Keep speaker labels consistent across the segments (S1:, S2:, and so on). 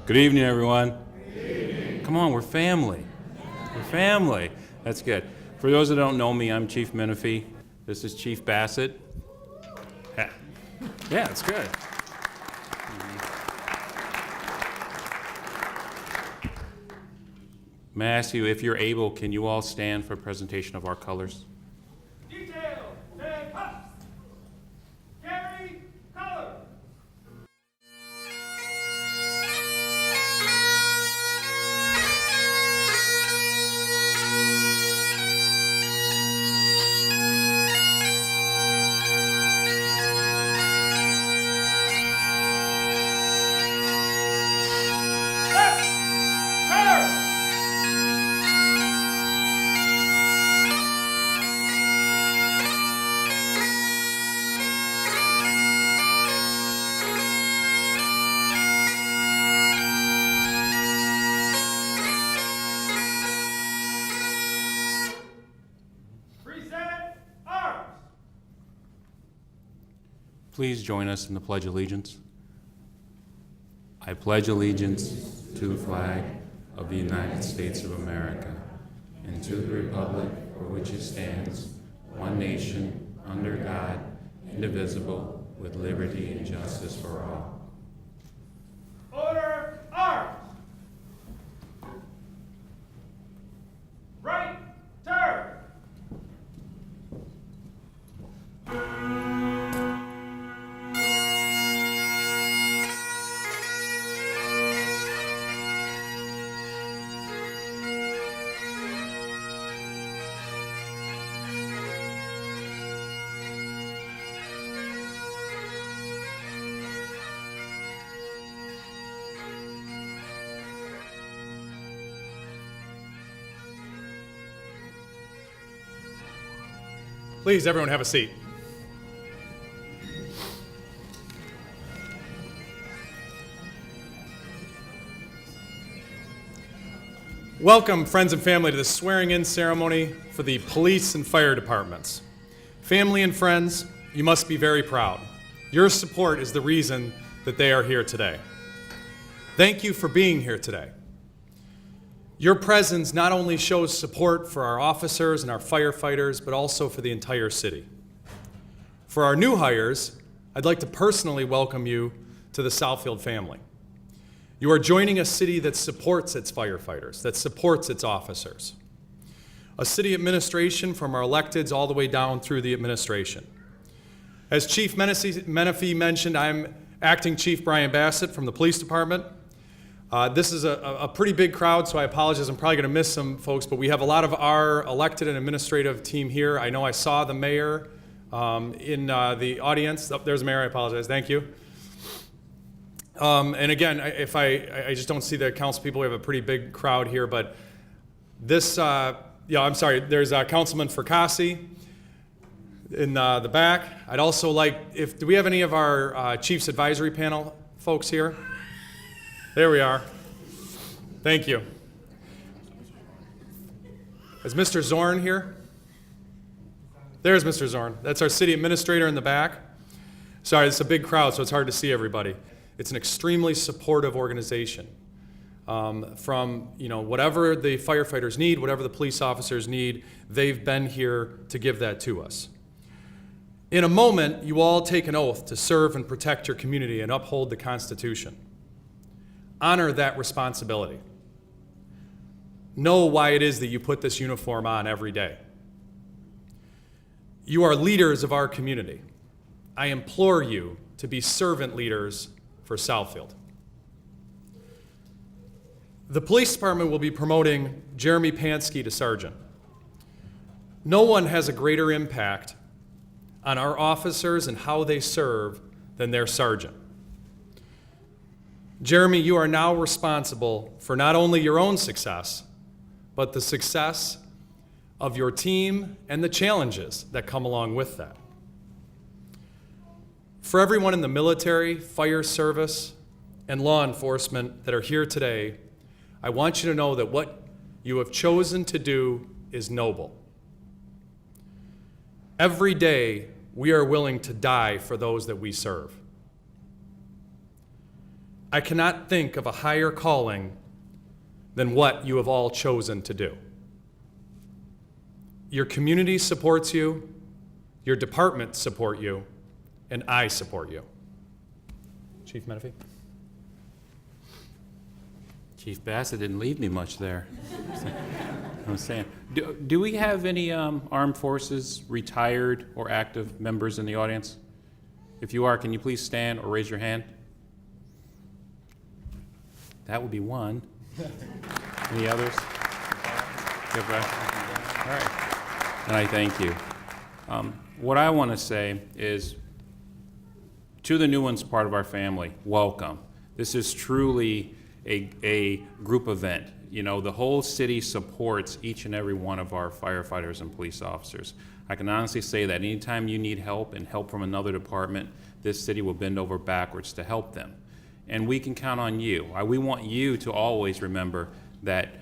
S1: Good evening, everyone. Come on, we're family. We're family. That's good. For those that don't know me, I'm Chief Menifee. This is Chief Bassett. Yeah, it's good. May I ask you, if you're able, can you all stand for a presentation of our colors?
S2: Detail and cups. Carry color.
S1: Please join us in the Pledge of Allegiance. I pledge allegiance to the flag of the United States of America and to the republic for which it stands, one nation, under God, indivisible, with liberty and justice for all.
S2: Order, arms. Right turn.
S3: Please, everyone have a seat. Welcome, friends and family, to the swearing-in ceremony for the police and fire departments. Family and friends, you must be very proud. Your support is the reason that they are here today. Thank you for being here today. Your presence not only shows support for our officers and our firefighters, but also for the entire city. For our new hires, I'd like to personally welcome you to the Southfield family. You are joining a city that supports its firefighters, that supports its officers. A city administration from our electeds all the way down through the administration. As Chief Menifee mentioned, I'm Acting Chief Brian Bassett from the Police Department. This is a pretty big crowd, so I apologize. I'm probably going to miss some folks, but we have a lot of our elected and administrative team here. I know I saw the mayor in the audience. Oh, there's the mayor. I apologize. Thank you. And again, I just don't see the council people. We have a pretty big crowd here, but this, I'm sorry. There's Councilman Fracassi in the back. I'd also like, do we have any of our Chiefs Advisory Panel folks here? There we are. Thank you. Is Mr. Zorn here? There's Mr. Zorn. That's our city administrator in the back. Sorry, it's a big crowd, so it's hard to see everybody. It's an extremely supportive organization. From whatever the firefighters need, whatever the police officers need, they've been here to give that to us. In a moment, you all take an oath to serve and protect your community and uphold the Constitution. Honor that responsibility. Know why it is that you put this uniform on every day. You are leaders of our community. I implore you to be servant leaders for Southfield. The police department will be promoting Jeremy Pansky to sergeant. No one has a greater impact on our officers and how they serve than their sergeant. Jeremy, you are now responsible for not only your own success, but the success of your team and the challenges that come along with that. For everyone in the military, fire service, and law enforcement that are here today, I want you to know that what you have chosen to do is noble. Every day, we are willing to die for those that we serve. I cannot think of a higher calling than what you have all chosen to do. Your community supports you, your department support you, and I support you. Chief Menifee?
S1: Chief Bassett didn't leave me much there. I was saying, do we have any armed forces, retired or active members in the audience? If you are, can you please stand or raise your hand? That would be one. Any others? Good, Brad. All right. And I thank you. What I want to say is, to the new ones part of our family, welcome. This is truly a group event. You know, the whole city supports each and every one of our firefighters and police officers. I can honestly say that anytime you need help and help from another department, this city will bend over backwards to help them. And we can count on you. We want you to always remember that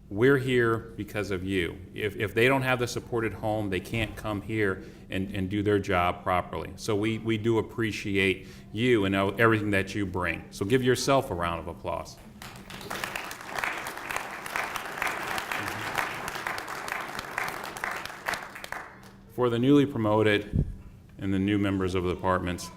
S1: we're here because of you. If they don't have the support at home, they can't come here and do their job properly. So we do appreciate you and everything that you bring. So give yourself a round of applause. For the newly promoted and the new members of the departments,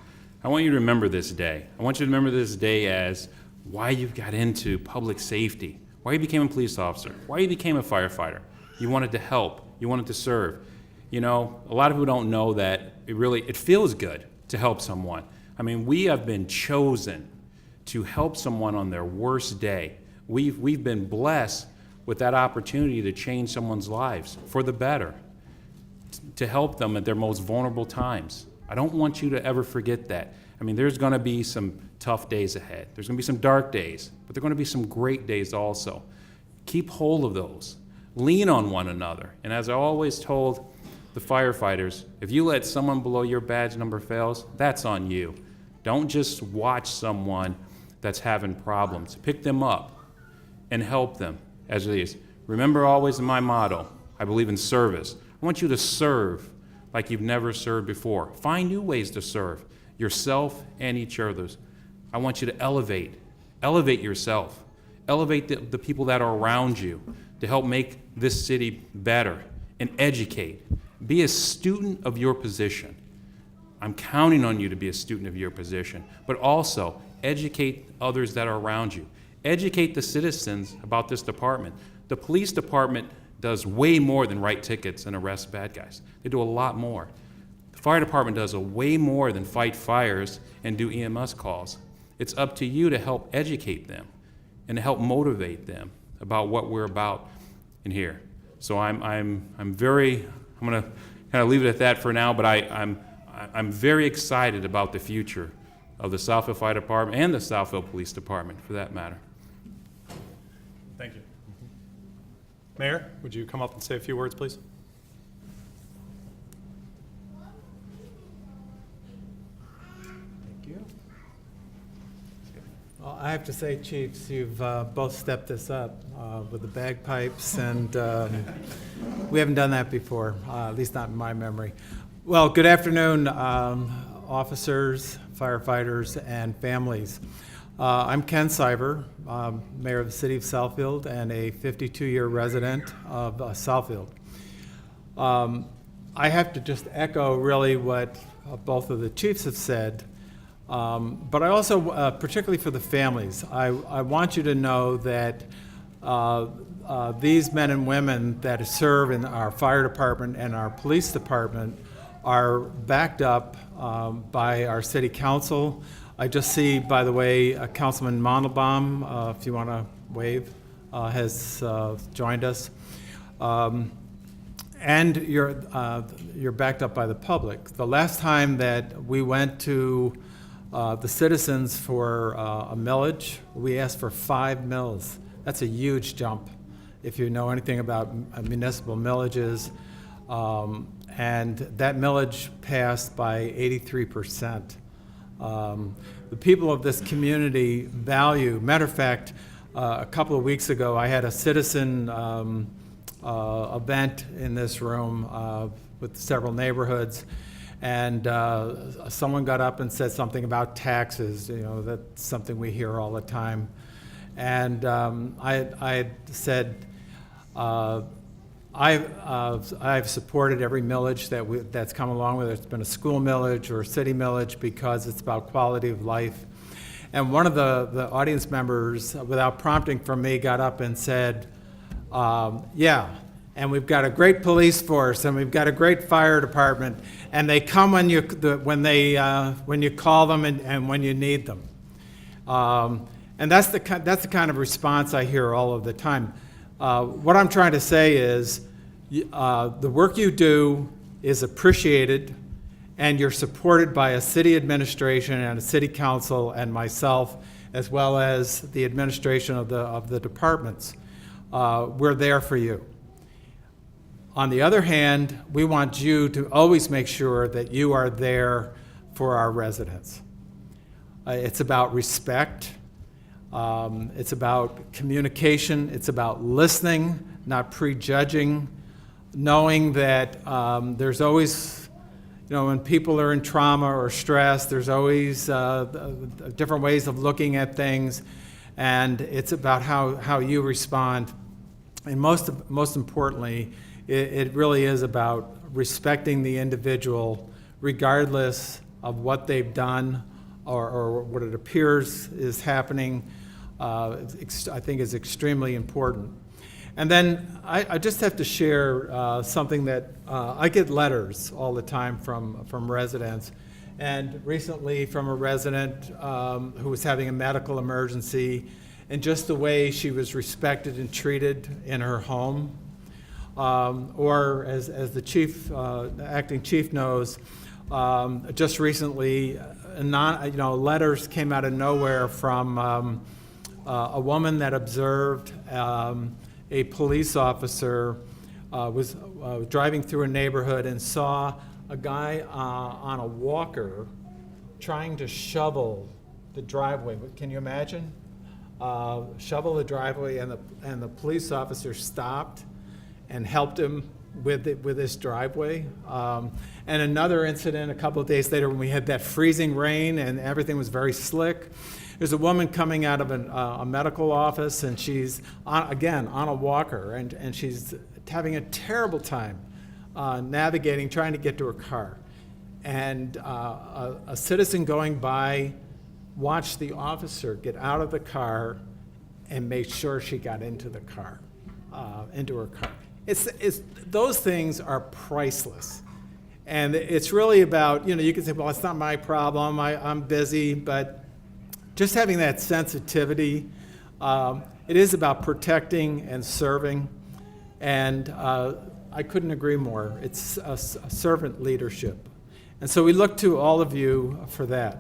S1: I want you to remember this day. I want you to remember this day as why you got into public safety, why you became a police officer, why you became a firefighter. You wanted to help. You wanted to serve. You know, a lot of people don't know that it feels good to help someone. I mean, we have been chosen to help someone on their worst day. We've been blessed with that opportunity to change someone's lives for the better, to help them at their most vulnerable times. I don't want you to ever forget that. I mean, there's going to be some tough days ahead. There's going to be some dark days, but there are going to be some great days also. Keep hold of those. Lean on one another. And as I always told the firefighters, if you let someone below your badge number fails, that's on you. Don't just watch someone that's having problems. Pick them up and help them as it is. Remember always my motto, I believe in service. I want you to serve like you've never served before. Find new ways to serve yourself and each other. I want you to elevate yourself. Elevate the people that are around you to help make this city better, and educate. Be a student of your position. I'm counting on you to be a student of your position, but also educate others that are around you. Educate the citizens about this department. The police department does way more than write tickets and arrest bad guys. They do a lot more. The fire department does way more than fight fires and do EMS calls. It's up to you to help educate them and to help motivate them about what we're about in here. So I'm going to kind of leave it at that for now, but I'm very excited about the future of the Southfield Fire Department and the Southfield Police Department, for that matter.
S3: Thank you. Mayor, would you come up and say a few words, please?
S4: Thank you. Well, I have to say, Chiefs, you've both stepped this up with the bagpipes, and we haven't done that before, at least not in my memory. Well, good afternoon, officers, firefighters, and families. I'm Ken Cyber, Mayor of the City of Southfield and a 52-year resident of Southfield. I have to just echo really what both of the chiefs have said, but I also, particularly for the families, I want you to know that these men and women that serve in our fire department and our police department are backed up by our city council. I just see, by the way, Councilman Mandelbaum, if you want to wave, has joined us. And you're backed up by the public. The last time that we went to the citizens for a millage, we asked for 5 mills. That's a huge jump if you know anything about municipal millages. And that millage passed by 83%. The people of this community value, matter of fact, a couple of weeks ago I had a citizen event in this room with several neighborhoods, And someone got up and said something about taxes. You know, that's something we hear all the time. And I said, I've supported every millage that's come along, whether it's been a school millage or a city millage, because it's about quality of life. And one of the audience members, without prompting from me, got up and said, yeah, and we've got a great police force, and we've got a great fire department, and they come when you call them and when you need them. And that's the kind of response I hear all of the time. What I'm trying to say is the work you do is appreciated, and you're supported by a city administration and a city council and myself, as well as the administration of the departments. We're there for you. On the other hand, we want you to always make sure that you are there for our residents. It's about respect. It's about communication. It's about listening, not prejudging, knowing that there's always, you know, when people are in trauma or stress, there's always different ways of looking at things, and it's about how you respond. And most importantly, it really is about respecting the individual regardless of what they've done or what it appears is happening. I think is extremely important. And then I just have to share something that I get letters all the time from residents. And recently from a resident who was having a medical emergency, and just the way she was respected and treated in her home. Or as the chief, acting chief knows, just recently, letters came out of nowhere from a woman that observed a police officer was driving through a neighborhood and saw a guy on a walker trying to shovel the driveway. Can you imagine? Shovel the driveway, and the police officer stopped and helped him with his driveway. And another incident a couple of days later when we had that freezing rain and everything was very slick. There's a woman coming out of a medical office, and she's, on a walker, and she's having a terrible time navigating, trying to get to her car. And a citizen going by watched the officer get out of the car and made sure she got into the car, into her car. Those things are priceless. And it's really about, you can say, well, it's not my problem, I'm busy, but just having that sensitivity, it is about protecting and serving, and I couldn't agree more. It's a servant leadership. And so we look to all of you for that.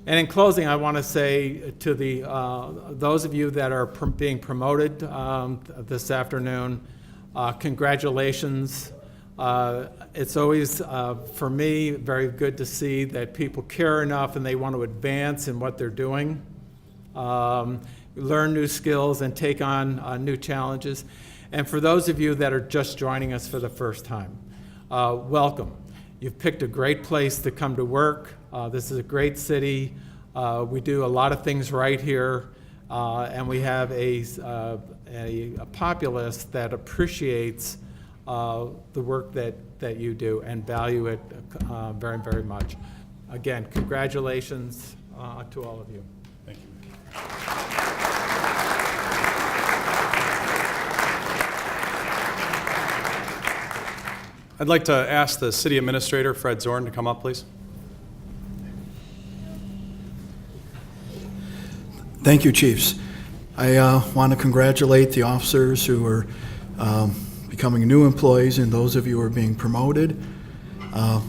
S4: And in closing, I want to say to those of you that are being promoted this afternoon, congratulations. It's always, for me, very good to see that people care enough and they want to advance in what they're doing, learn new skills, and take on new challenges. And for those of you that are just joining us for the first time, welcome. You've picked a great place to come to work. This is a great city. We do a lot of things right here, and we have a populace that appreciates the work that you do and value it very, very much. Again, congratulations to all of you.
S3: Thank you. I'd like to ask the City Administrator, Fred Zorn, to come up, please.
S5: Thank you, Chiefs. I want to congratulate the officers who are becoming new employees and those of you who are being promoted.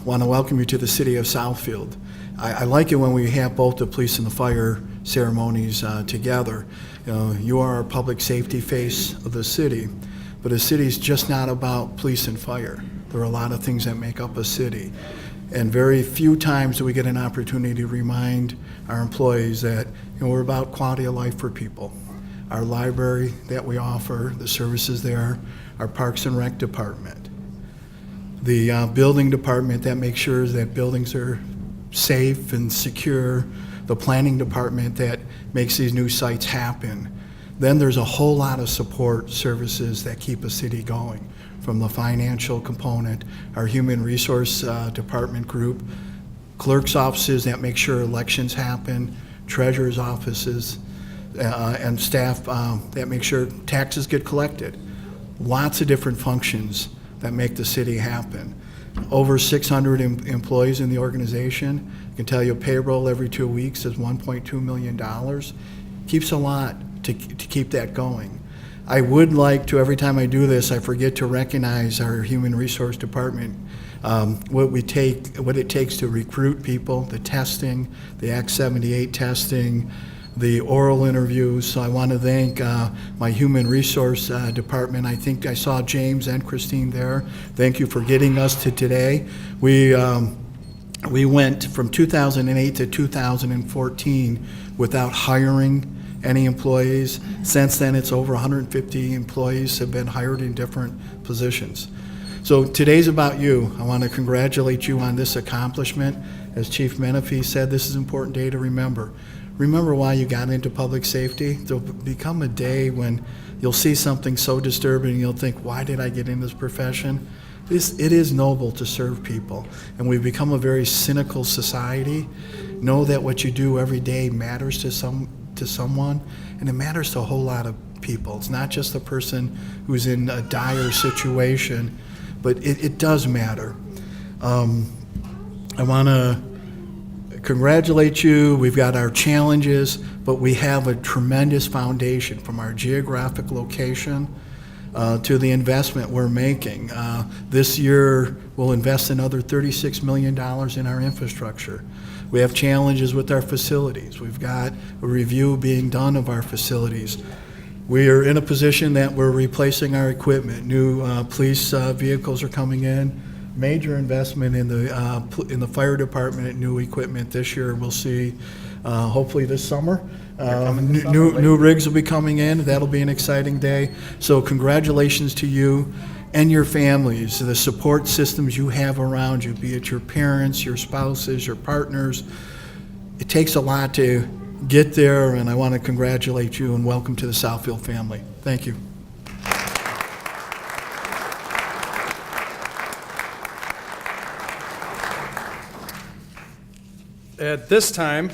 S5: Want to welcome you to the city of Southfield. I like it when we have both the police and the fire ceremonies together. You are our public safety face of the city, but a city is just not about police and fire. There are a lot of things that make up a city, and very few times do we get an opportunity to remind our employees that we're about quality of life for people. Our library that we offer, the services there, our Parks and Rec department. the building department that makes sure that buildings are safe and secure, the planning department that makes these new sites happen. Then there's a whole lot of support services that keep a city going, from the financial component, our human resource department group, clerk's offices that make sure elections happen, treasurer's offices, and staff that make sure taxes get collected. Lots of different functions that make the city happen. Over 600 employees in the organization. I can tell you payroll every 2 weeks is $1.2 million. Keeps a lot to keep that going. I would like to, every time I do this, I forget to recognize our human resource department, what it takes to recruit people, the testing, the Act 78 testing, the oral interviews. So I want to thank my human resource department. I think I saw James and Christine there. Thank you for getting us to today. We went from 2008 to 2014 without hiring any employees. Since then, it's over 150 employees have been hired in different positions. So today's about you. I want to congratulate you on this accomplishment. As Chief Menefee said, this is an important day to remember. Remember why you got into public safety. There'll become a day when you'll see something so disturbing and you'll think, why did I get in this profession? It is noble to serve people, and we've become a very cynical society. Know that what you do every day matters to someone, and it matters to a whole lot of people. It's not just the person who's in a dire situation, but it does matter. I want to congratulate you. We've got our challenges, but we have a tremendous foundation from our geographic location to the investment we're making. This year, we'll invest another $36 million in our infrastructure. We have challenges with our facilities. We've got a review being done of our facilities. We are in a position that we're replacing our equipment. New police vehicles are coming in. Major investment in the fire department, new equipment this year. We'll see, hopefully this summer. New rigs will be coming in. That'll be an exciting day. So congratulations to you and your families, the support systems you have around you, be it your parents, your spouses, your partners. It takes a lot to get there, and I want to congratulate you and welcome to the Southfield family. Thank you.
S3: At this time,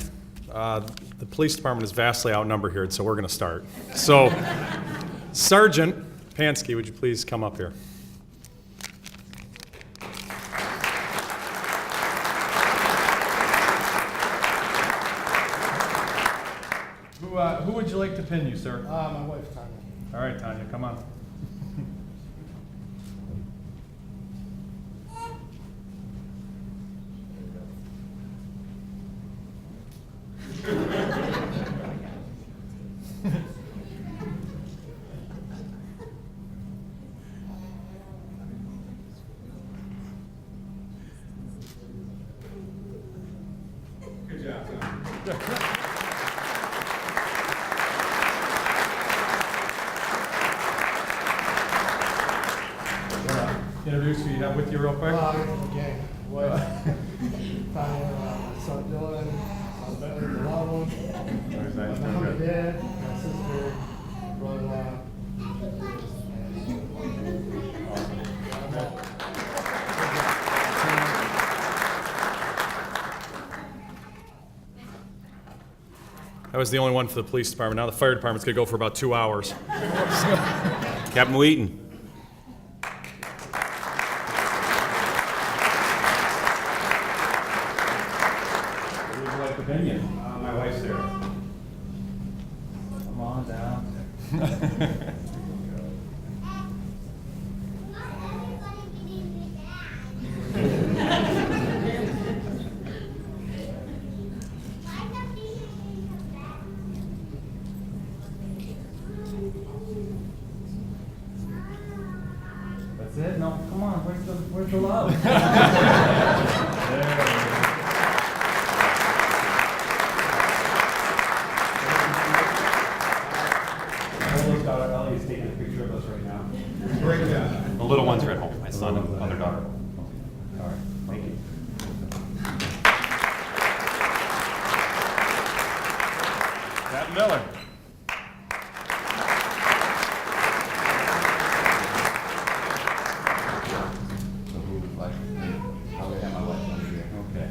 S3: the police department is vastly outnumbered here, so we're going to start. So, Sergeant Pansky, would you please come up here? Who would you like to pin you, sir?
S6: My wife, Tanya.
S3: All right, Tanya, come on.
S2: Good job.
S3: Introduce who you have with you real quick.
S6: Gang. Wife, Tanya, son Dylan, Bentley, the loved one. My mom and dad, my sister, brother-in-law.
S3: I was the only one for the police department. Now the fire department's going to go for about 2 hours.
S1: Captain Wheaton.
S3: Who would you like to pin you?
S2: My wife's there.
S3: Come on down. That's it? No, come on. Where's the love?
S2: Ellie's taking a picture of us right now. Great job.
S1: The little ones are at home, my son and other daughter.
S3: Miller.
S1: Okay.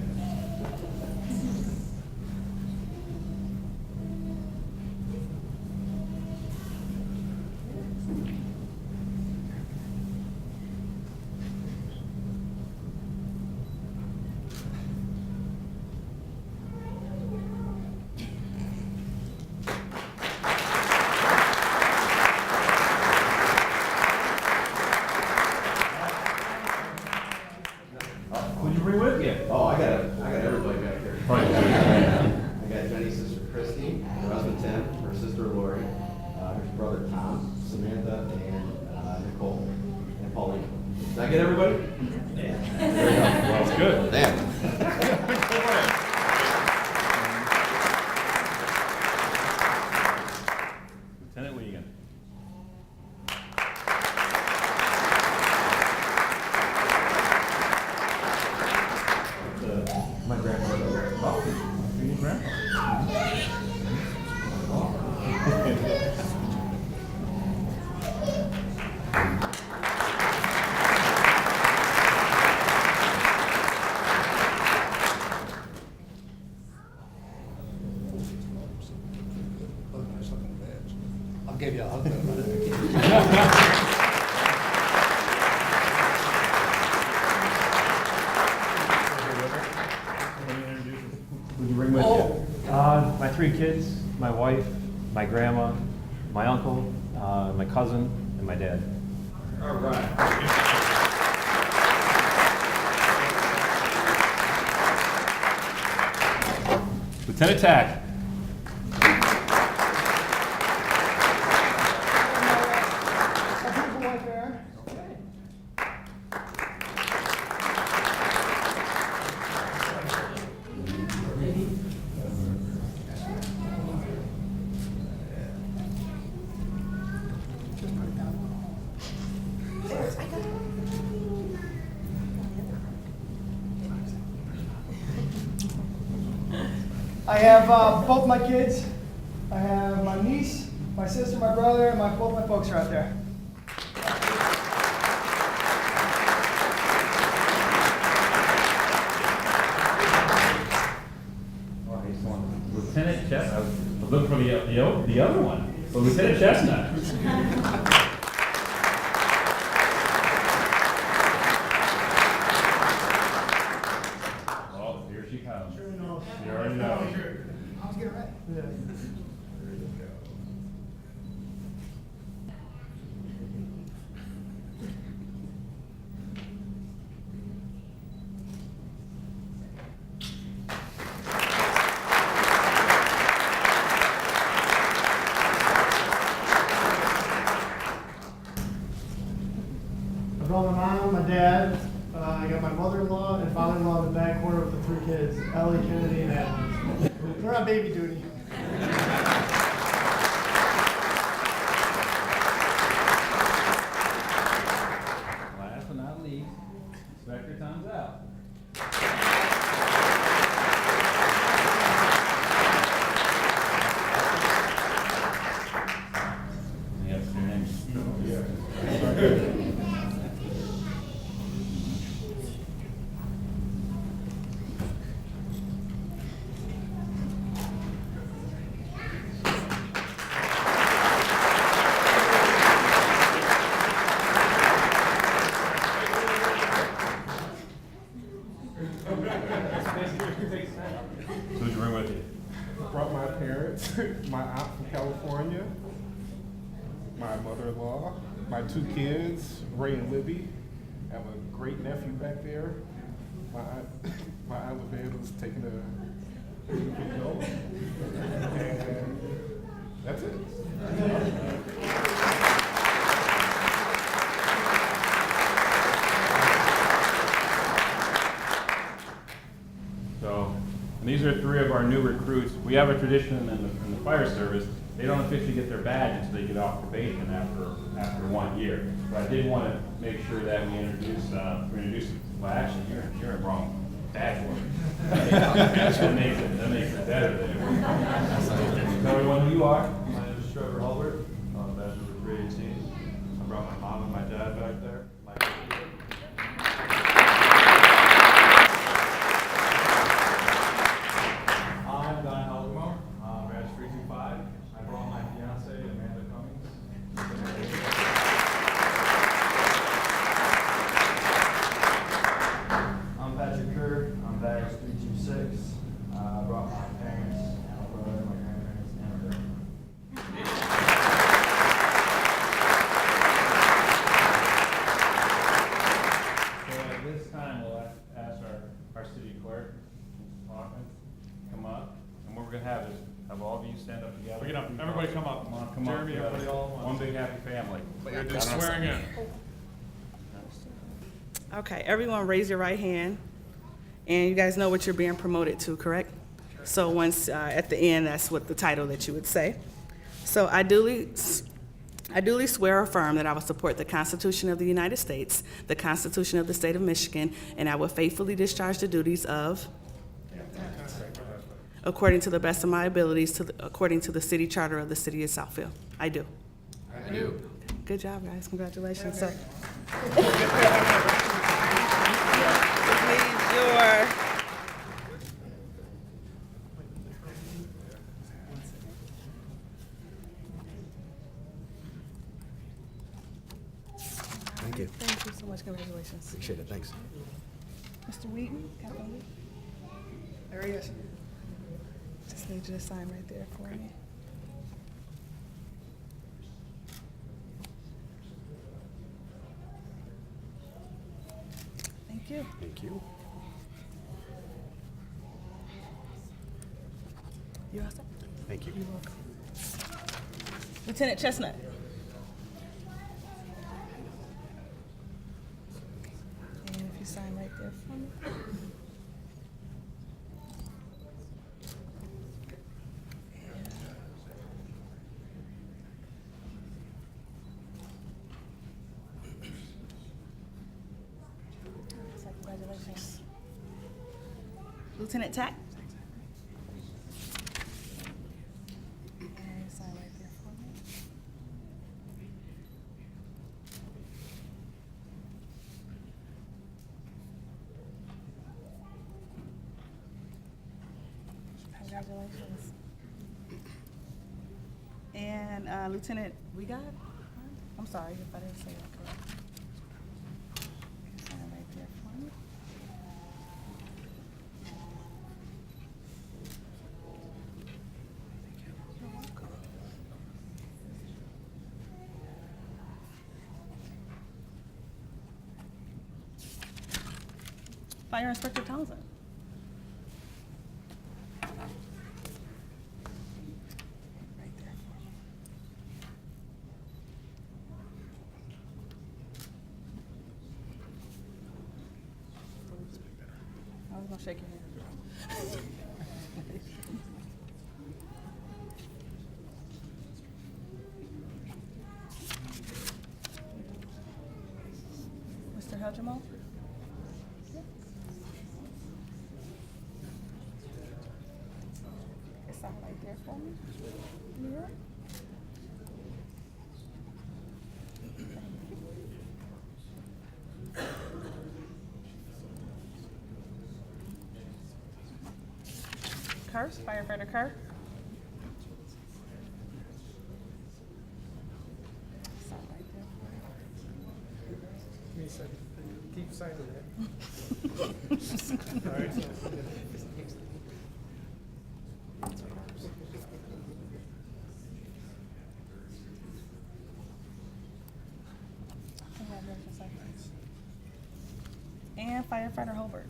S1: Who'd you bring with you?
S7: Oh, I got everybody back here. I got Jenny's sister Christy, her husband Tim, her sister Lori, her brother Tom, Samantha, and Nicole, and Pauline. Did I get everybody? Yeah. There you go.
S3: Well, it's good.
S7: Damn.
S3: Lieutenant Wiegand.
S7: My grandmother.
S6: I'll give you a hug.
S3: Who'd you bring with you?
S8: My 3 kids, my wife, my grandma, my uncle, my cousin, and my dad.
S3: All right. Lieutenant Tack.
S6: I have both my kids. I have my niece, my sister, my brother, and both my folks are out there.
S1: Oh, he's one. Lieutenant Chestnut. I was looking for the other one. But Lieutenant Chestnut. Oh, here she comes. You already know.
S6: I was getting ready. Yeah. I brought my mom, my dad, I got my mother-in-law and father-in-law in the back corner with the 3 kids, Ellie, Kennedy, and Adams. They're on baby duty.
S1: Last but not least, Inspector Tom's out. Yes, your name. Who'd you bring with you?
S2: Brought my parents, my aunt from California, my mother-in-law, my 2 kids, Ray and Libby. I have a great nephew back there. My aunt LaVan was taking a note. And that's it.
S1: So, and these are 3 of our new recruits. We have a tradition in the fire service. They don't officially get their badge until they get off probation after 1 year. But I did want to make sure that we introduce, well, actually, you're in wrong badge order. That makes it better there.
S9: Tell everyone who you are. My name is Trevor Hulbert. I'm a bachelor of 318. I brought my mom and my dad back there. I'm Don Helgamo. I'm batch 325. I brought my fiance, Amanda Cummings. I'm Patrick Kerr. I'm batch 326. I brought my parents, my brother, my grandparents, and my grandma. So at this time, we'll ask our city clerk, Hoffman, come up. And what we're gonna have is, have all of you stand up together.
S3: Bring it up. Everybody come up.
S9: Come on, come on.
S3: Jeremy,
S9: together.
S3: everybody all at once.
S9: One big happy family.
S3: We're gonna do swearing in.
S10: Okay, everyone raise your right hand. And you guys know what you're being promoted to, correct? So once, at the end, that's what the title that you would say. So I duly swear or affirm that I will support the Constitution of the United States, the Constitution of the State of Michigan, and I will faithfully discharge the duties of, according to the best of my abilities, according to the city charter of the city of Southfield. I do.
S1: I do.
S10: Good job, guys. Congratulations. So, need your
S5: Thank you.
S10: Thank you so much. Congratulations.
S5: Appreciate it. Thanks.
S10: Mr. Wheaton, Captain Wheaton. There he is. Just need you to sign right there for me. Thank you.
S5: Thank you.
S10: You all set?
S5: Thank you.
S10: You're welcome. Lieutenant Chestnut. And if you sign right there for me. So congratulations. Lieutenant Tack. And sign right there for me. Congratulations. And Lieutenant, we got? I'm sorry if I didn't say that correct. Sign right there for me. You're welcome. Fire Inspector Townsend. Right there for me. I was gonna shake your hand. Mr. Helgemal? It's not right there for me. Yeah. Kerr, Firefighter Kerr. It's not right there for me.
S2: Keep signing it.
S10: Congratulations, sir. And Firefighter Holbert.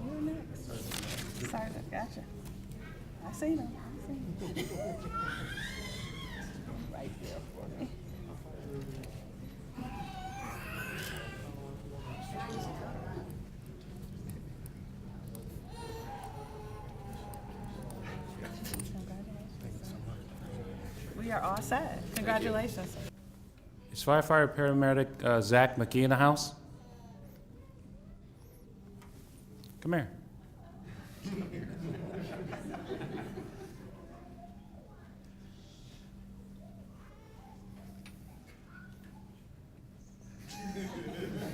S10: You're next. Sergeant, gotcha. I seen him. I seen him. Right there for me. We are all set. Congratulations.
S1: Is firefighter paramedic Zach McKee in the house? Come here.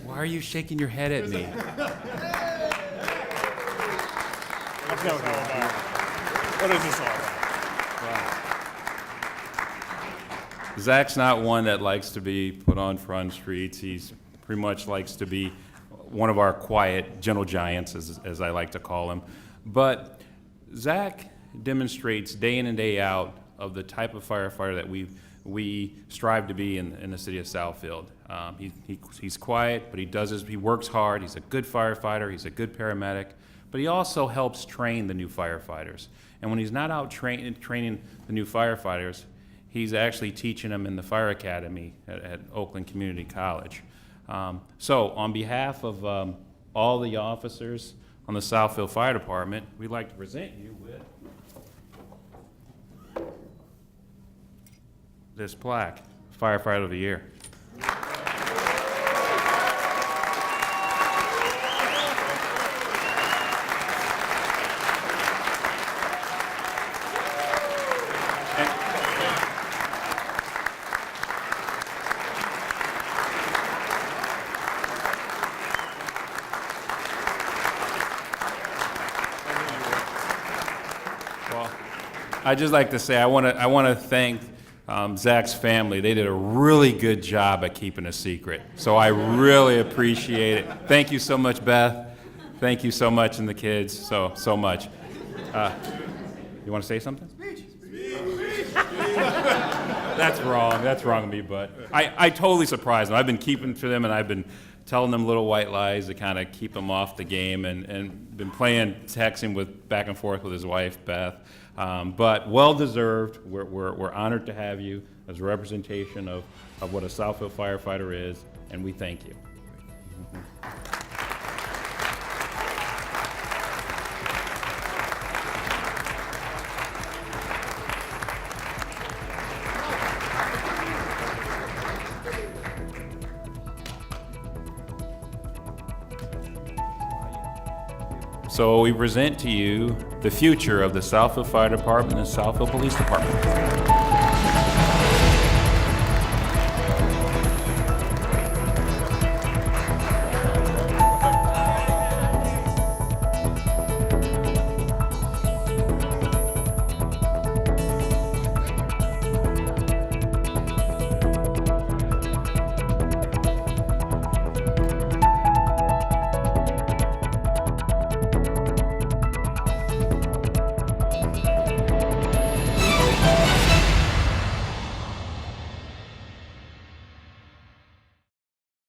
S1: Why are you shaking your head at me?
S2: What is this all about?
S1: Zach's not one that likes to be put on Front Streets. He's pretty much likes to be one of our quiet gentle giants, as I like to call him. But Zach demonstrates day in and day out of the type of firefighter that we strive to be in the city of Southfield. He's quiet, but he works hard. He's a good firefighter. He's a good paramedic. But he also helps train the new firefighters. And when he's not out training the new firefighters, he's actually teaching them in the fire academy at Oakland Community College. So on behalf of all the officers on the Southfield Fire Department, we'd like to present you with this plaque, Firefighter of the Year. Well, I'd just like to say I want to thank Zach's family. They did a really good job at keeping a secret. So I really appreciate it. Thank you so much, Beth. Thank you so much, and the kids, so much. You want to say something? That's wrong. That's wrong of me, but I totally surprised them. I've been keeping to them, and I've been telling them little white lies to kind of keep them off the game, and been texting back and forth with his wife, Beth. But well-deserved. We're honored to have you as a representation of what a Southfield firefighter is, and we thank you. So we present to you the future of the Southfield Fire Department and Southfield Police Department.